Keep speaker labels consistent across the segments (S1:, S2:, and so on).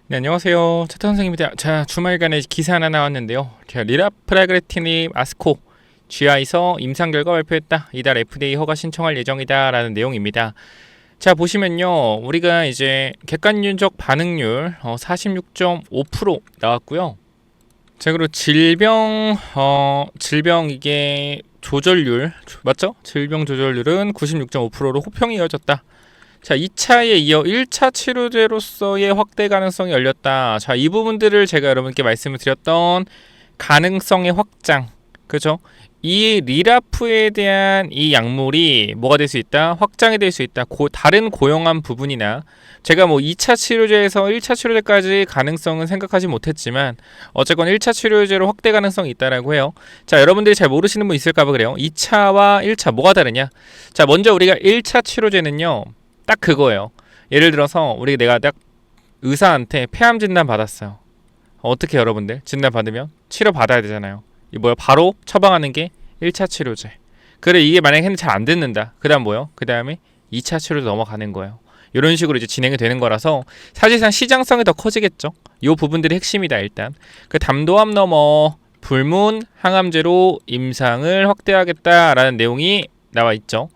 S1: 네, 안녕하세요. 차태 선생님입니다. 자, 주말간에 기사 하나 나왔는데요. 리라프라그레틴ib 아스코 GI에서 임상 결과 발표했다. 이달 FDA 허가 신청할 예정이다. 라는 내용입니다. 자, 보시면요. 우리가 이제 객관윤적 반응률 46.5% 나왔고요. 자, 그리고 질병 이게 조절률, 맞죠? 질병 조절률은 96.5%로 호평이 이어졌다. 자, 2차에 이어 1차 치료제로서의 확대 가능성이 열렸다. 자, 이 부분들을 제가 여러분께 말씀을 드렸던 가능성의 확장, 그죠? 이 리라프에 대한 이 약물이 뭐가 될 수 있다? 확장이 될 수 있다. 다른 고용한 부분이나 제가 뭐 2차 치료제에서 1차 치료제까지 가능성은 생각하지 못했지만 어쨌건 1차 치료제로 확대 가능성이 있다라고 해요. 자, 여러분들이 잘 모르시는 분 있을까 봐 그래요. 2차와 1차 뭐가 다르냐? 자, 먼저 우리가 1차 치료제는요. 딱 그거예요. 예를 들어서 내가 딱 의사한테 폐암 진단 받았어요. 어떻게 여러분들 진단 받으면 치료 받아야 되잖아요. 이 뭐야? 바로 처방하는 게 1차 치료제. 그래, 이게 만약에 잘 안 듣는다. 그다음 뭐요? 그다음에 2차 치료제 넘어가는 거예요. 이런 식으로 이제 진행이 되는 거라서 사실상 시장성이 더 커지겠죠. 이 부분들이 핵심이다. 일단 그 담도암 넘어 불문 항암제로 임상을 확대하겠다라는 내용이 나와 있죠.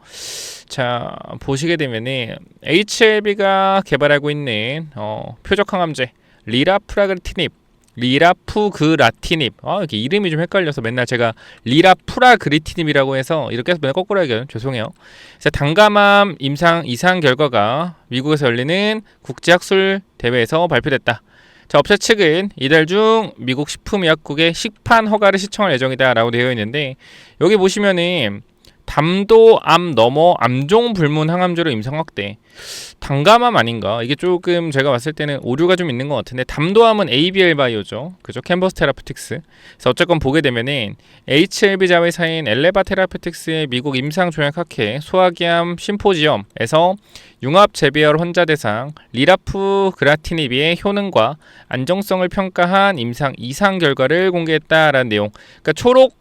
S1: 자, 보시게 되면은 HLB가 개발하고 있는 표적 항암제 리라프라그라틴ib 이렇게 이름이 좀 헷갈려서 맨날 제가 리라프라그리틴ib이라고 해서 이렇게 해서 맨날 거꾸로 하기는 죄송해요. 그래서 단감암 이상 결과가 미국에서 열리는 국제학술 대회에서 발표됐다. 자, 업체 측은 이달 중 미국 식품의약국의 식판 허가를 신청할 예정이다 라고 되어 있는데, 여기 보시면은 담도암 넘어 암종 불문 항암제로 임상 확대. 단감암 아닌가? 이게 조금 제가 봤을 때는 오류가 좀 있는 것 같은데, 담도암은 ABL 바이오죠. 그죠? 캔버스 테라피틱스. 그래서 어쨌건 보게 되면은 HLB 자회사인 엘레바 테라피틱스의 미국 임상 조약 학회 소화기암 심포지엄에서 융합 재배열 환자 대상 리라프그라티닙의 효능과 안정성을 평가한 임상 이상 결과를 공개했다라는 내용. 그러니까 초록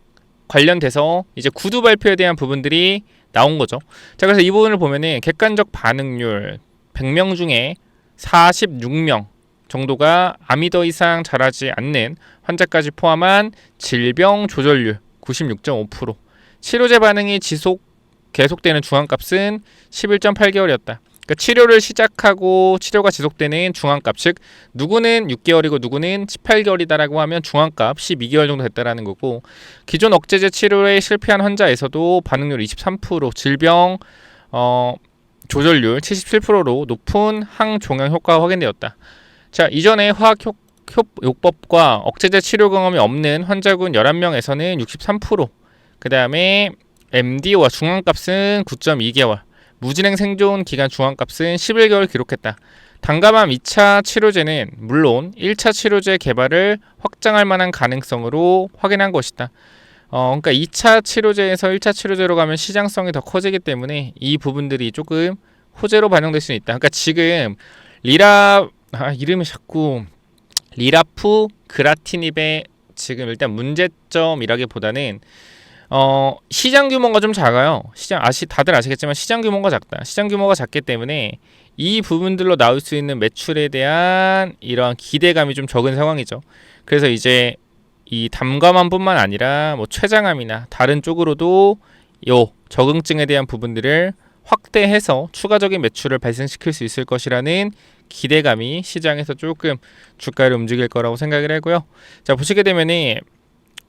S1: 관련돼서 이제 구두 발표에 대한 부분들이 나온 거죠. 자, 그래서 이 부분을 보면은 객관적 반응률 100명 중에 46명 정도가 암이 더 이상 자라지 않는 환자까지 포함한 질병 조절률 96.5%, 치료제 반응이 계속되는 중앙값은 11.8개월이었다. 그러니까 치료를 시작하고 치료가 지속되는 중앙값, 즉 누구는 6개월이고 누구는 18개월이다라고 하면 중앙값 12개월 정도 됐다라는 거고, 기존 억제제 치료에 실패한 환자에서도 반응률 23%, 질병 조절률 77%로 높은 항종양 효과가 확인되었다. 자, 이전에 화학요법과 억제제 치료 경험이 없는 환자군 11명에서는 63%, 그 다음에 MD와 중앙값은 9.2개월, 무진행 생존 기간 중앙값은 11개월 기록했다. 단감암 2차 치료제는 물론 1차 치료제 개발을 확장할 만한 가능성으로 확인한 것이다. 그러니까 2차 치료제에서 1차 치료제로 가면 시장성이 더 커지기 때문에 이 부분들이 조금 호재로 반영될 수 있다. 그러니까 지금 이름이 자꾸 리라프그라티닙의 지금 일단 문제점이라기보다는 시장 규모가 좀 작아요. 다들 아시겠지만 시장 규모가 작다. 시장 규모가 작기 때문에 이 부분들로 나올 수 있는 매출에 대한 이러한 기대감이 좀 적은 상황이죠. 그래서 이제 이 담감암뿐만 아니라 뭐 췌장암이나 다른 쪽으로도 요 적응증에 대한 부분들을 확대해서 추가적인 매출을 발생시킬 수 있을 것이라는 기대감이 시장에서 조금 주가를 움직일 거라고 생각을 하고요. 자, 보시게 되면은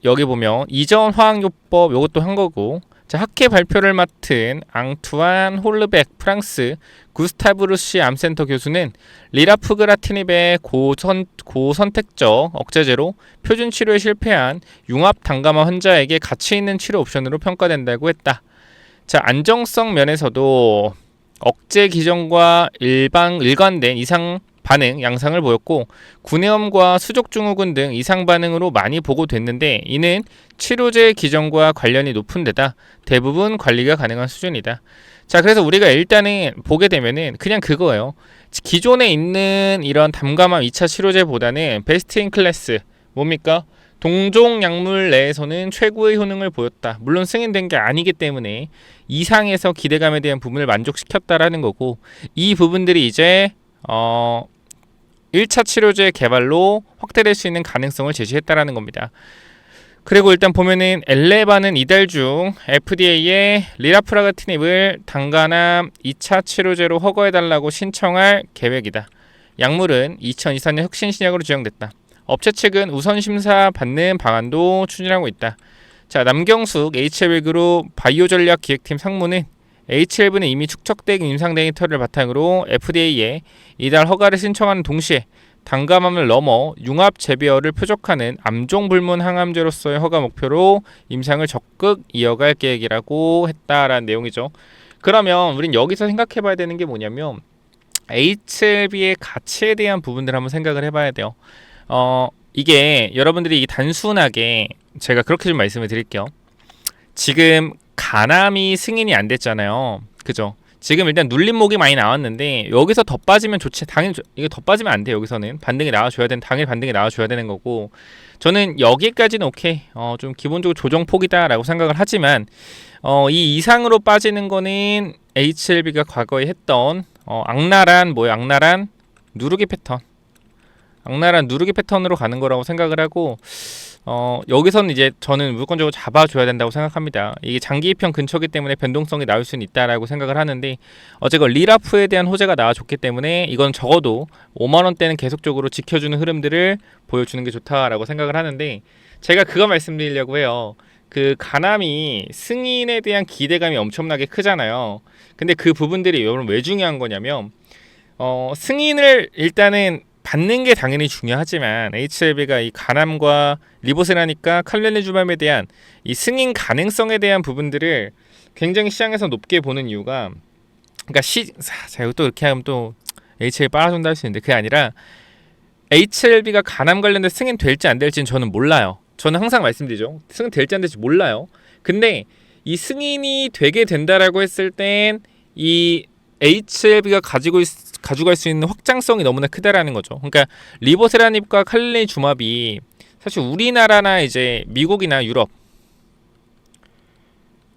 S1: 여기 보면 이전 화학요법 요것도 한 거고, 자, 학회 발표를 맡은 앙투안 홀르백 프랑스 구스타브루시 암센터 교수는 리라프그라티닙의 고선택적 억제제로 표준 치료에 실패한 융합 단감암 환자에게 가치 있는 치료 옵션으로 평가된다고 했다. 자, 안정성 면에서도 억제 기전과 일관된 이상 반응 양상을 보였고, 구내염과 수족증후군 등 이상 반응으로 많이 보고됐는데, 이는 치료제 기전과 관련이 높은 데다 대부분 관리가 가능한 수준이다. 자, 그래서 우리가 일단은 보게 되면은 그냥 그거예요. 기존에 있는 이런 담감암 2차 치료제보다는 베스트 인 클래스, 뭡니까? 동종 약물 내에서는 최고의 효능을 보였다. 물론 승인된 게 아니기 때문에 이상에서 기대감에 대한 부분을 만족시켰다라는 거고, 이 부분들이 이제 1차 치료제 개발로 확대될 수 있는 가능성을 제시했다라는 겁니다. 그리고 일단 보면은 엘레바는 이달 중 FDA에 리라프라가티닙을 단간암 2차 치료제로 허가해달라고 신청할 계획이다. 약물은 2024년 혁신신약으로 지정됐다. 업체 측은 우선 심사 받는 방안도 추진하고 있다. 자, 남경숙 HLB 그룹 바이오 전략 기획팀 상무는 HLB는 이미 축적된 임상 데이터를 바탕으로 FDA에 이달 허가를 신청하는 동시에 단감암을 넘어 융합 재배열을 표적하는 암종 불문 항암제로서의 허가 목표로 임상을 적극 이어갈 계획이라고 했다라는 내용이죠. 그러면 우린 여기서 생각해봐야 되는 게 뭐냐면 HLB의 가치에 대한 부분들 한번 생각을 해봐야 돼요. 이게 여러분들이 단순하게 제가 그렇게 좀 말씀을 드릴게요. 지금 간암이 승인이 안 됐잖아요. 그죠? 지금 일단 눌림목이 많이 나왔는데 여기서 더 빠지면 좋지. 당연히 이게 더 빠지면 안 돼. 여기서는 반등이 나와줘야 되는, 당일 반등이 나와줘야 되는 거고, 저는 여기까지는 오케이, 좀 기본적으로 조정폭이다라고 생각을 하지만 이 이상으로 빠지는 거는 HLB가 과거에 했던 악랄한 누르기 패턴, 악랄한 누르기 패턴으로 가는 거라고 생각을 하고, 여기서는 이제 저는 무조건적으로 잡아줘야 된다고 생각합니다. 이게 장기 입형 근처기 때문에 변동성이 나올 수는 있다라고 생각을 하는데, 어쨌건 리라프에 대한 호재가 나와줬기 때문에 이건 적어도 5만원대는 계속적으로 지켜주는 흐름들을 보여주는 게 좋다라고 생각을 하는데, 제가 그거 말씀드리려고 해요. 그 간암이 승인에 대한 기대감이 엄청나게 크잖아요. 근데 그 부분들이 여러분 왜 중요한 거냐면, 승인을 일단은 받는 게 당연히 중요하지만 HLB가 이 간암과 리보세라니까 칼렌리주맘에 대한 이 승인 가능성에 대한 부분들을 굉장히 시장에서 높게 보는 이유가, 그러니까 자, 또 이렇게 하면 또 HLB 빨아준다 할 수 있는데, 그게 아니라 HLB가 간암 관련된 승인 될지 안 될지는 저는 몰라요. 저는 항상 말씀드리죠. 승인 될지 안 될지 몰라요. 근데 이 승인이 되게 된다라고 했을 땐 이 HLB가 가져갈 수 있는 확장성이 너무나 크다라는 거죠. 그러니까 리보세라닙과 칼렌리주맙이 사실 우리나라나 이제 미국이나 유럽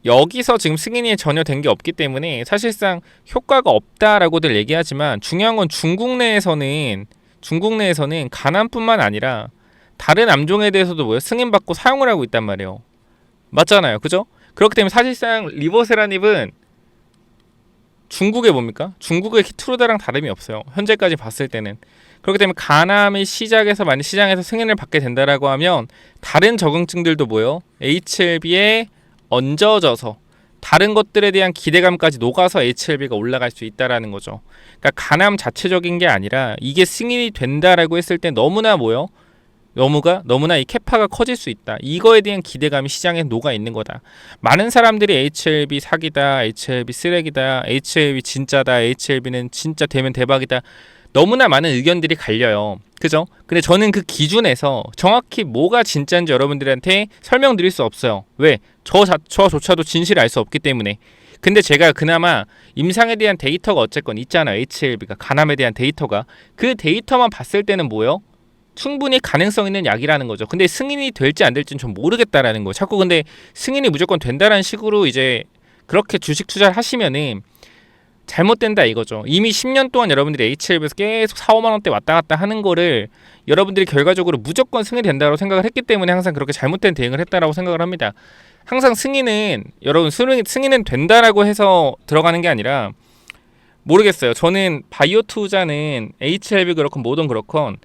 S1: 여기서 지금 승인이 전혀 된 게 없기 때문에 사실상 효과가 없다라고들 얘기하지만, 중요한 건 중국 내에서는 간암뿐만 아니라 다른 암종에 대해서도 승인받고 사용을 하고 있단 말이에요. 맞잖아요, 그죠? 그렇기 때문에 사실상 리보세라닙은 중국의 중국의 키트루다랑 다름이 없어요. 현재까지 봤을 때는. 그렇기 때문에 간암의 만약 시장에서 승인을 받게 된다라고 하면 다른 적응증들도 HLB에 얹어져서 다른 것들에 대한 기대감까지 녹아서 HLB가 올라갈 수 있다라는 거죠. 그러니까 간암 자체적인 게 아니라 이게 승인이 된다라고 했을 때 너무나 이 캐파가 커질 수 있다. 이거에 대한 기대감이 시장에 녹아 있는 거다. 많은 사람들이 HLB 사기다, HLB 쓰레기다, HLB 진짜다, HLB는 진짜 되면 대박이다. 너무나 많은 의견들이 갈려요. 그죠? 근데 저는 그 기준에서 정확히 뭐가 진짜인지 여러분들한테 설명드릴 수 없어요. 왜? 저조차도 진실을 알 수 없기 때문에. 근데 제가 그나마 임상에 대한 데이터가 어쨌건 있잖아요. HLB가, 간암에 대한 데이터가. 그 데이터만 봤을 때는 충분히 가능성 있는 약이라는 거죠. 근데 승인이 될지 안 될지는 좀 모르겠다라는 거예요. 자꾸 근데 승인이 무조건 된다라는 식으로 이제 그렇게 주식 투자를 하시면은 잘못된다 이거죠. 이미 10년 동안 여러분들이 HLB에서 계속 4, 5만 원대 왔다 갔다 하는 거를 여러분들이 결과적으로 무조건 승인이 된다고 생각을 했기 때문에 항상 그렇게 잘못된 대응을 했다라고 생각을 합니다. 항상 승인은 된다라고 해서 들어가는 게 아니라, 모르겠어요. 저는 바이오 투자는 HLB 그렇건 뭐든 그렇건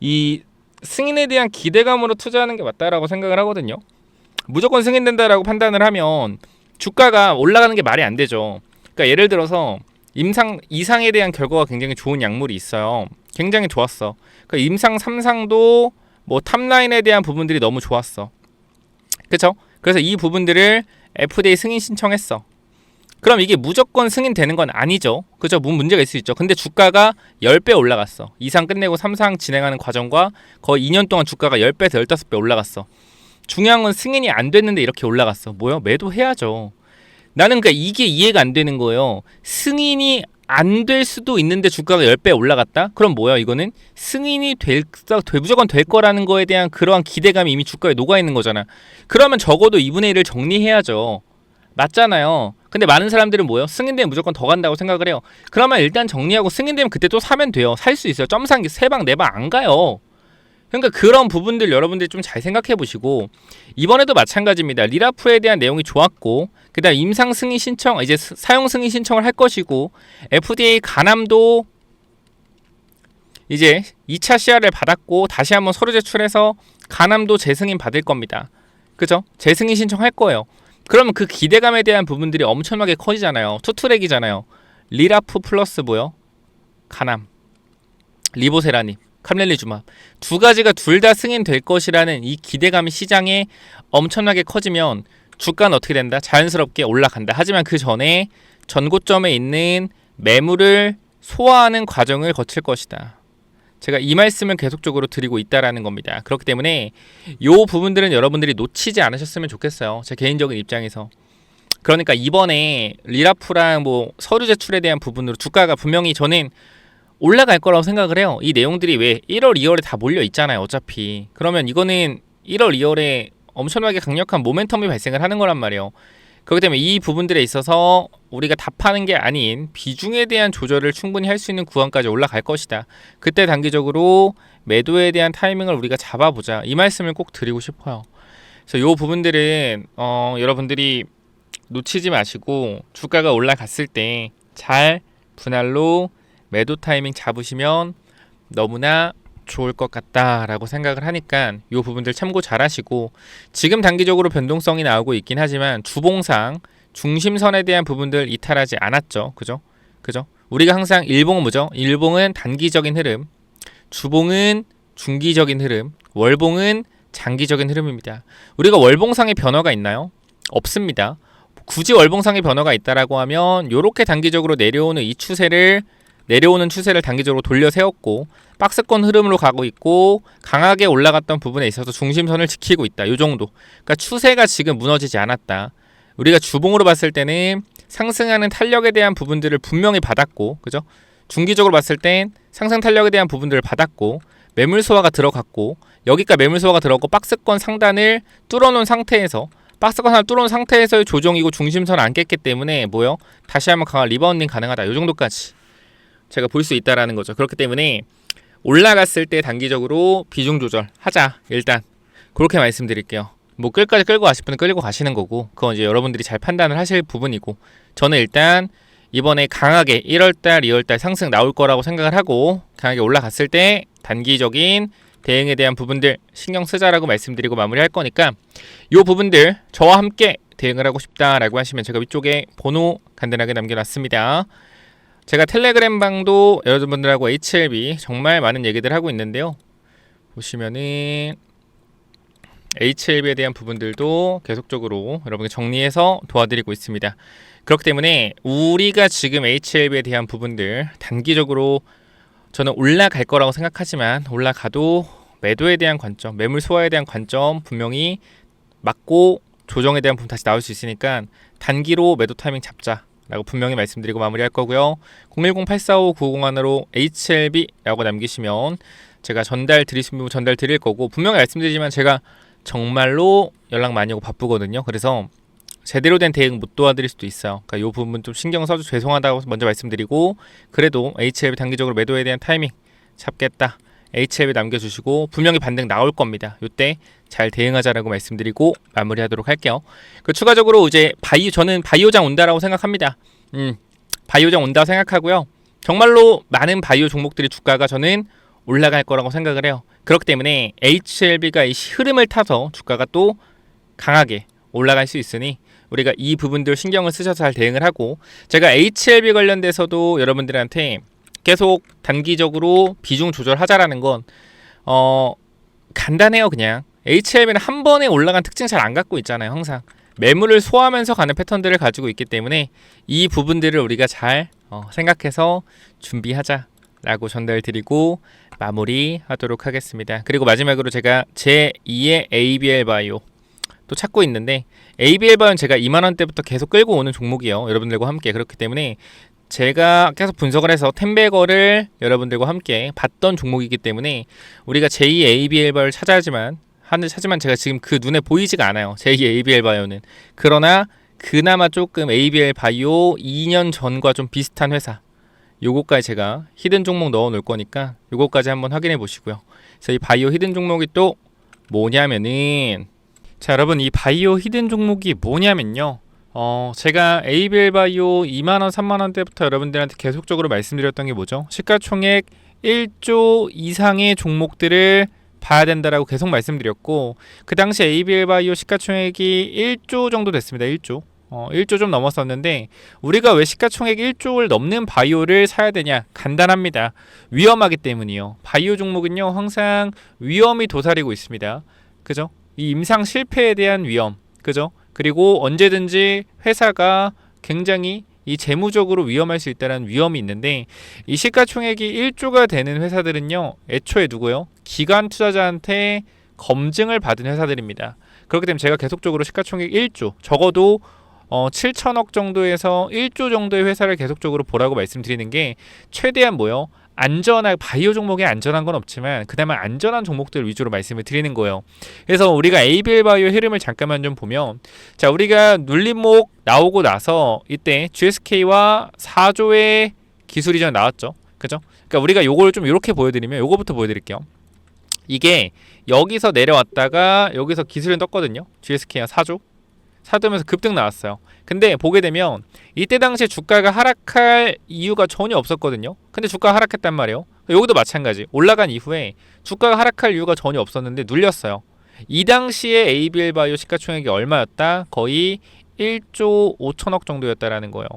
S1: 이 승인에 대한 기대감으로 투자하는 게 맞다라고 생각을 하거든요. 무조건 승인된다라고 판단을 하면 주가가 올라가는 게 말이 안 되죠. 그러니까 예를 들어서 이상에 대한 결과가 굉장히 좋은 약물이 있어요. 굉장히 좋았어. 그러니까 임상 3상도 탑라인에 대한 부분들이 너무 좋았어. 그쵸? 그래서 이 부분들을 FDA 승인 신청했어. 그럼 이게 무조건 승인되는 건 아니죠. 그죠? 문제가 있을 수 있죠. 근데 주가가 10배 올라갔어. 2상 끝내고 3상 진행하는 과정과 거의 2년 동안 주가가 10배에서 15배 올라갔어. 중요한 건 승인이 안 됐는데 이렇게 올라갔어. 매도해야죠. 나는 그러니까 이게 이해가 안 되는 거예요. 승인이 안 될 수도 있는데 주가가 10배 올라갔다? 그럼 이거는 승인이 무조건 될 거라는 거에 대한 그러한 기대감이 이미 주가에 녹아 있는 거잖아. 그러면 적어도 2분의 1을 정리해야죠. 맞잖아요. 근데 많은 사람들은 뭐예요? 승인되면 무조건 더 간다고 생각을 해요. 그러면 일단 정리하고 승인되면 그때 또 사면 돼요. 살 수 있어요. 점상 3방 4방 안 가요. 그러니까 그런 부분들 여러분들이 좀 잘 생각해 보시고, 이번에도 마찬가지입니다. 리라프에 대한 내용이 좋았고, 그다음 임상 승인 신청, 이제 사용 승인 신청을 할 것이고, FDA 간암도 이제 2차 CR을 받았고 다시 한번 서류 제출해서 간암도 재승인 받을 겁니다. 그죠? 재승인 신청할 거예요. 그러면 그 기대감에 대한 부분들이 엄청나게 커지잖아요. 투트랙이잖아요. 리라프 플러스 뭐요? 간암, 리보세라님, 캄렐리주맙 두 가지가 둘 다 승인될 것이라는 이 기대감이 시장에 엄청나게 커지면 주가는 어떻게 된다? 자연스럽게 올라간다. 하지만 그 전에 전고점에 있는 매물을 소화하는 과정을 거칠 것이다. 제가 이 말씀을 계속적으로 드리고 있다라는 겁니다. 그렇기 때문에 이 부분들은 여러분들이 놓치지 않으셨으면 좋겠어요. 제 개인적인 입장에서. 그러니까 이번에 리라프랑 뭐 서류 제출에 대한 부분으로 주가가 분명히 저는 올라갈 거라고 생각을 해요. 이 내용들이 왜 1월, 2월에 다 몰려 있잖아요. 어차피. 그러면 이거는 1월, 2월에 엄청나게 강력한 모멘텀이 발생을 하는 거란 말이에요. 그렇기 때문에 이 부분들에 있어서 우리가 답하는 게 아닌 비중에 대한 조절을 충분히 할 수 있는 구간까지 올라갈 것이다. 그때 단기적으로 매도에 대한 타이밍을 우리가 잡아보자. 이 말씀을 꼭 드리고 싶어요. 그래서 이 부분들은 여러분들이 놓치지 마시고 주가가 올라갔을 때 잘 분할로 매도 타이밍 잡으시면 너무나 좋을 것 같다라고 생각을 하니까 이 부분들 참고 잘 하시고, 지금 단기적으로 변동성이 나오고 있긴 하지만 주봉상 중심선에 대한 부분들 이탈하지 않았죠. 그죠? 우리가 항상 일봉은 뭐죠? 일봉은 단기적인 흐름, 주봉은 중기적인 흐름, 월봉은 장기적인 흐름입니다. 우리가 월봉상의 변화가 있나요? 없습니다. 굳이 월봉상의 변화가 있다라고 하면 이렇게 단기적으로 내려오는 추세를 단기적으로 돌려 세웠고 박스권 흐름으로 가고 있고 강하게 올라갔던 부분에 있어서 중심선을 지키고 있다. 이 정도. 그러니까 추세가 지금 무너지지 않았다. 우리가 주봉으로 봤을 때는 상승하는 탄력에 대한 부분들을 분명히 받았고, 그죠? 중기적으로 봤을 땐 상승 탄력에 대한 부분들을 받았고 매물 소화가 들어갔고, 여기가 매물 소화가 들어갔고 박스권 상단을 뚫어놓은 상태에서 박스권 하나 뚫어놓은 상태에서의 조정이고 중심선 안 깼기 때문에 뭐요? 다시 한번 강한 리바운딩 가능하다. 이 정도까지 제가 볼 수 있다라는 거죠. 그렇기 때문에 올라갔을 때 단기적으로 비중 조절 하자. 일단 그렇게 말씀드릴게요. 뭐 끌까지 끌고 가실 분은 끌고 가시는 거고, 그건 이제 여러분들이 잘 판단을 하실 부분이고, 저는 일단 이번에 강하게 1월달, 2월달 상승 나올 거라고 생각을 하고 강하게 올라갔을 때 단기적인 대응에 대한 부분들 신경 쓰자라고 말씀드리고 마무리할 거니까, 이 부분들 저와 함께 대응을 하고 싶다라고 하시면 제가 위쪽에 번호 간단하게 남겨놨습니다. 제가 텔레그램 방도 여러분들하고 HLB 정말 많은 얘기들 하고 있는데요. 보시면은 HLB에 대한 부분들도 계속적으로 여러분께 정리해서 도와드리고 있습니다. 그렇기 때문에 우리가 지금 HLB에 대한 부분들 단기적으로 저는 올라갈 거라고 생각하지만, 올라가도 매도에 대한 관점, 매물 소화에 대한 관점 분명히 맞고 조정에 대한 부분 다시 나올 수 있으니까 단기로 매도 타이밍 잡자 라고 분명히 말씀드리고 마무리할 거고요. 010-845-901으로 HLB라고 남기시면 제가 전달 드릴 거고, 분명히 말씀드리지만 제가 정말로 연락 많이 오고 바쁘거든요. 그래서 제대로 된 대응 못 도와드릴 수도 있어요. 그러니까 이 부분 좀 신경 써서 죄송하다고 먼저 말씀드리고, 그래도 HLB 단기적으로 매도에 대한 타이밍 잡겠다. HLB 남겨주시고 분명히 반등 나올 겁니다. 이때 잘 대응하자라고 말씀드리고 마무리하도록 할게요. 그 추가적으로 이제 저는 바이오장 온다라고 생각합니다. 바이오장 온다고 생각하고요. 정말로 많은 바이오 종목들이 주가가 저는 올라갈 거라고 생각을 해요. 그렇기 때문에 HLB가 이 흐름을 타서 주가가 또 강하게 올라갈 수 있으니 우리가 이 부분들 신경을 쓰셔서 잘 대응을 하고, 제가 HLB 관련돼서도 여러분들한테 계속 단기적으로 비중 조절하자라는 건 간단해요. 그냥 HLB는 한 번에 올라간 특징 잘 안 갖고 있잖아요. 항상 매물을 소화하면서 가는 패턴들을 가지고 있기 때문에 이 부분들을 우리가 잘 생각해서 준비하자라고 전달드리고 마무리하도록 하겠습니다. 그리고 마지막으로 제가 제2의 ABL 바이오 또 찾고 있는데, ABL 바이오는 제가 2만원대부터 계속 끌고 오는 종목이에요. 여러분들과 함께. 그렇기 때문에 제가 계속 분석을 해서 텐베거를 여러분들과 함께 봤던 종목이기 때문에 우리가 제2 ABL 바이오를 찾지만 제가 지금 그 눈에 보이지가 않아요. 제2 ABL 바이오는. 그러나 그나마 조금 ABL 바이오 2년 전과 좀 비슷한 회사, 요거까지 제가 히든 종목 넣어 놓을 거니까 요거까지 한번 확인해 보시고요. 그래서 이 바이오 히든 종목이 또 뭐냐면은, 자 여러분, 이 바이오 히든 종목이 뭐냐면요, 제가 ABL 바이오 2만원 3만원 때부터 여러분들한테 계속적으로 말씀드렸던 게 뭐죠? 시가총액 1조 이상의 종목들을 봐야 된다라고 계속 말씀드렸고, 그 당시 ABL 바이오 시가총액이 1조 정도 됐습니다. 1조 1조 좀 넘었었는데, 우리가 왜 시가총액 1조를 넘는 바이오를 사야 되냐? 간단합니다. 위험하기 때문이요. 바이오 종목은요 항상 위험이 도사리고 있습니다. 그죠? 이 임상 실패에 대한 위험, 그죠? 그리고 언제든지 회사가 굉장히 이 재무적으로 위험할 수 있다는 위험이 있는데, 이 시가총액이 1조가 되는 회사들은요 애초에 누구요? 기관 투자자한테 검증을 받은 회사들입니다. 그렇기 때문에 제가 계속적으로 시가총액 1조, 적어도 7천억 정도에서 1조 정도의 회사를 계속적으로 보라고 말씀드리는 게, 최대한 뭐요? 안전한, 바이오 종목에 안전한 건 없지만 그나마 안전한 종목들 위주로 말씀을 드리는 거예요. 그래서 우리가 ABL 바이오 흐름을 잠깐만 좀 보면, 자 우리가 눌림목 나오고 나서 이때 GSK와 4조의 기술 이전 나왔죠. 그죠? 그러니까 우리가 요걸 좀 이렇게 보여드리면, 요거부터 보여드릴게요. 이게 여기서 내려왔다가 여기서 기술을 떴거든요. GSK가 4조 사두면서 급등 나왔어요. 근데 보게 되면 이때 당시에 주가가 하락할 이유가 전혀 없었거든요. 근데 주가가 하락했단 말이에요. 여기도 마찬가지. 올라간 이후에 주가가 하락할 이유가 전혀 없었는데 눌렸어요. 이 당시에 ABL 바이오 시가총액이 얼마였다? 거의 1조 5천억 정도였다라는 거예요.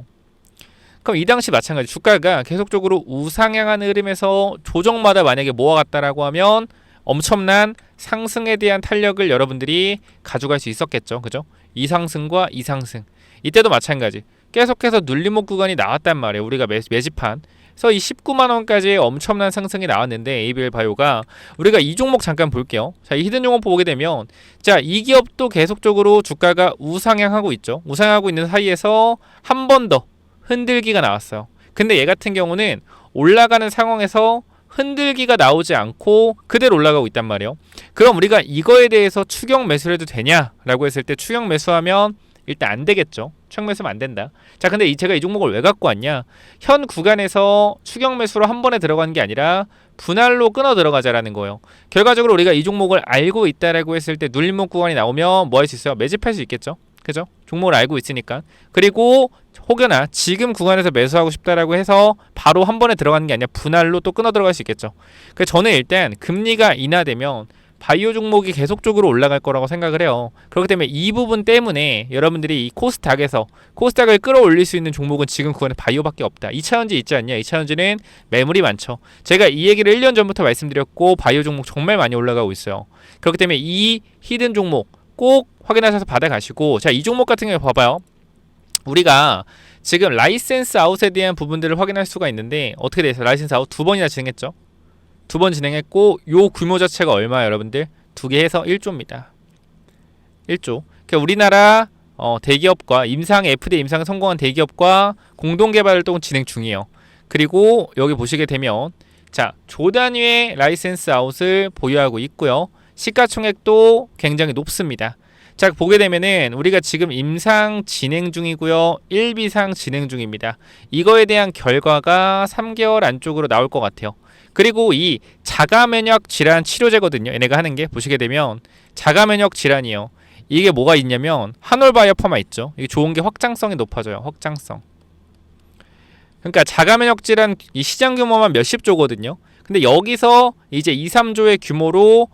S1: 그럼 이 당시 마찬가지. 주가가 계속적으로 우상향하는 흐름에서 조정마다 만약에 모아갔다라고 하면 엄청난 상승에 대한 탄력을 여러분들이 가져갈 수 있었겠죠. 그죠? 이상승과 이상승. 이때도 마찬가지. 계속해서 눌림목 구간이 나왔단 말이에요. 우리가 매집한. 그래서 이 19만원까지의 엄청난 상승이 나왔는데, ABL 바이오가, 우리가 이 종목 잠깐 볼게요. 자, 이 히든 종목 보게 되면, 자, 이 기업도 계속적으로 주가가 우상향하고 있죠. 우상향하고 있는 사이에서 한 번 더 흔들기가 나왔어요. 근데 얘 같은 경우는 올라가는 상황에서 흔들기가 나오지 않고 그대로 올라가고 있단 말이에요. 그럼 우리가 이거에 대해서 추격 매수를 해도 되냐라고 했을 때, 추격 매수하면 일단 안 되겠죠. 추격 매수하면 안 된다. 자, 근데 제가 이 종목을 왜 갖고 왔냐? 현 구간에서 추격 매수로 한 번에 들어가는 게 아니라 분할로 끊어 들어가자라는 거예요. 결과적으로 우리가 이 종목을 알고 있다라고 했을 때 눌림목 구간이 나오면 뭐 할 수 있어요? 매집할 수 있겠죠. 그죠? 종목을 알고 있으니까. 그리고 혹여나 지금 구간에서 매수하고 싶다라고 해서 바로 한 번에 들어가는 게 아니라 분할로 또 끊어 들어갈 수 있겠죠. 그래서 저는 일단 금리가 인하되면 바이오 종목이 계속적으로 올라갈 거라고 생각을 해요. 그렇기 때문에 이 부분 때문에 여러분들이 이 코스닥을 끌어올릴 수 있는 종목은 지금 구간에 바이오밖에 없다. 2차전지 있지 않냐? 2차전지는 매물이 많죠. 제가 이 얘기를 1년 전부터 말씀드렸고, 바이오 종목 정말 많이 올라가고 있어요. 그렇기 때문에 이 히든 종목 꼭 확인하셔서 받아가시고, 자, 이 종목 같은 경우에 봐봐요. 우리가 지금 라이센스 아웃에 대한 부분들을 확인할 수가 있는데, 어떻게 돼서 라이센스 아웃 2번이나 진행했죠. 2번 진행했고, 요 규모 자체가 얼마예요, 여러분들? 2개 해서 1조입니다. 1조. 그러니까 우리나라 대기업과 FDA 임상 성공한 대기업과 공동 개발 활동을 진행 중이에요. 그리고 여기 보시게 되면, 자, 조 단위의 라이센스 아웃을 보유하고 있고요. 시가총액도 굉장히 높습니다. 자, 보게 되면은 우리가 지금 임상 진행 중이고요. 1비상 진행 중입니다. 이거에 대한 결과가 3개월 안쪽으로 나올 것 같아요. 그리고 이 자가면역 질환 치료제거든요. 얘네가 하는 게 보시게 되면 자가면역 질환이에요. 이게 뭐가 있냐면 한올바이오파마 있죠. 이게 좋은 게 확장성이 높아져요. 확장성. 그러니까 자가면역 질환 이 시장 규모만 몇십 조거든요. 근데 여기서 이제 2, 3조의 규모로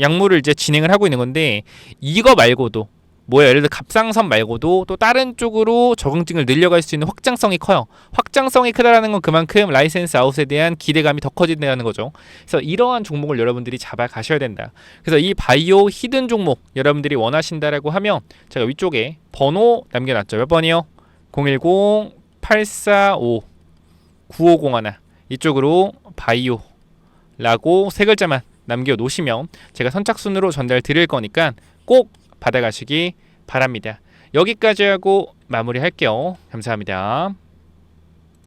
S1: 약물을 이제 진행을 하고 있는 건데, 이거 말고도 예를 들어 갑상선 말고도 또 다른 쪽으로 적응증을 늘려갈 수 있는 확장성이 커요. 확장성이 크다라는 건 그만큼 라이센스 아웃에 대한 기대감이 더 커진다는 거죠. 그래서 이러한 종목을 여러분들이 잡아 가셔야 된다. 그래서 이 바이오 히든 종목 여러분들이 원하신다라고 하면 제가 위쪽에 번호 남겨놨죠. 몇 번이요? 010-845-9501 이쪽으로 바이오 라고 세 글자만 남겨놓으시면 제가 선착순으로 전달 드릴 거니까 꼭 받아가시기 바랍니다. 여기까지 하고 마무리할게요. 감사합니다.